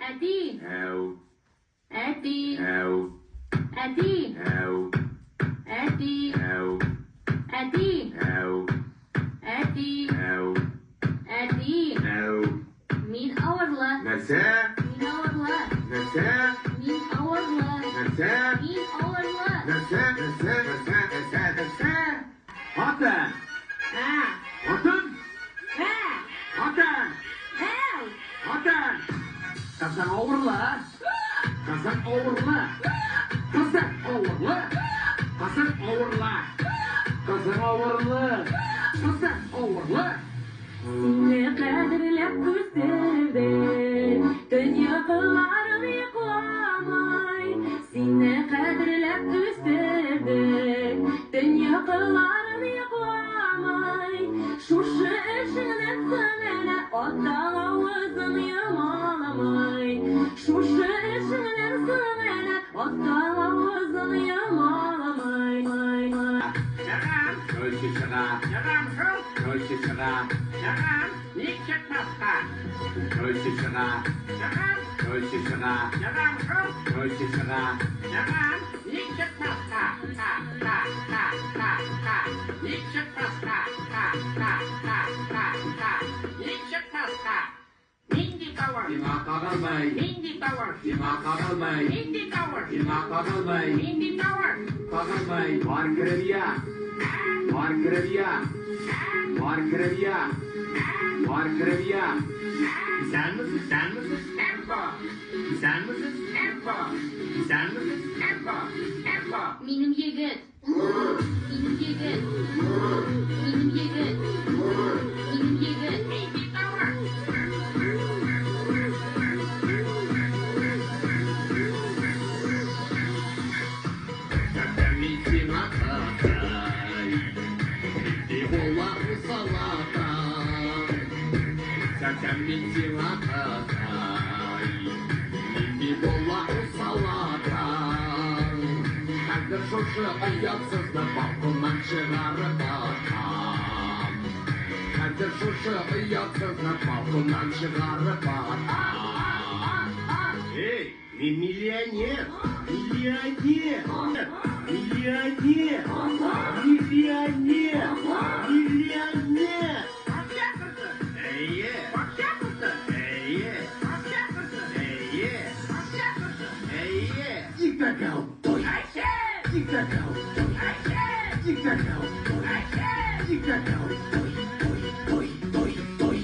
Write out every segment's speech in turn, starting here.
Әти. Әу. Әти. Әу. Әти. Әу. Әти. Әу. Әти. Әу. Әти. Әу. Әти. Әу. Мин авырлы. Нәрсә? Мин авырлы. Нәрсә? Мин авырлы. Нәрсә? Мин авырлы. Нәрсә? Нәрсә? Атын! Ә. Атын! Ә. Атын! Әу. Атын! Кызың ауырлы. Кызың ауырлы. Кызың ауырлы. Кызың ауырлы. Кызың ауырлы. Кызың ауырлы. Сине қадірлеп көздердім, дүние қыларым йықламай. Сине қадірлеп көздердім, дүние қыларым йықламай. Шушы ішіңнен сөнәлі, оттан ауызын йымаламай. Шушы ішіңнен сөнәлі, оттан ауызын йымаламай. Көлші шыға. Көлші шыға. Көлші шыға. Көлші шыға. Көлші шыға. Нинди тауар? Сиңа қағылмай. Нинди тауар? Сиңа қағылмай. Нинди тауар? Сиңа қағылмай. Нинди тауар? Қағылмай. Бар кіріп я. Бар кіріп я. Бар кіріп я. Бар кіріп я. Сән місіз? Әмбо. Сән місіз? Әмбо. Сән місіз? Әмбо. Әмбо. Минем егет. Минем егет. Минем егет. Минем егет. Нинди тауар? Сән мен сиңа қағай. Ди болар салата. Сән мен сиңа қағай. Ди болар салата. Қазір шошы ұятсызды балконнан шығарып атам. Қазір шошы ұятсызды балконнан шығарып атам. Эй, мен миллионер! Миллионер! Миллионер! Миллионер! Миллионер! Бақша қызы. Әйе! Бақша қызы. Әйе! Бақша қызы. Әйе! Бақша қызы. Әйе! Дикдакал той! Әйше. Дикдакал той! Әйше. Дикдакал той! Әйше. Дикдакал той! Той! Той! Той!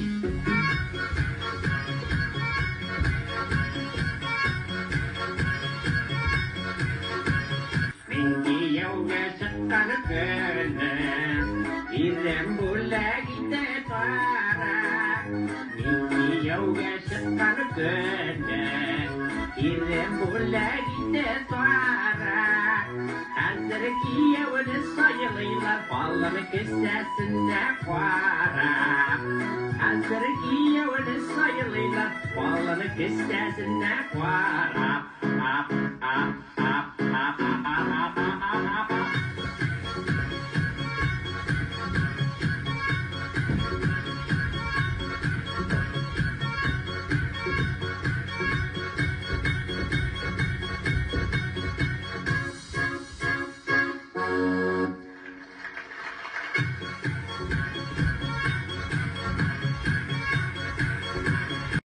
Мен күйеуге шыққаны күні, ирем бөлек ите бара. Мен күйеуге шыққаны күні, ирем бөлек ите бара. Әзір күйеуіні сайылайлар, баланы кесесінде қуара. Әзір күйеуіні сайылайлар, баланы кесесінде қуара. Ап, ап, ап, ап, ап, ап, ап, ап, ап, ап.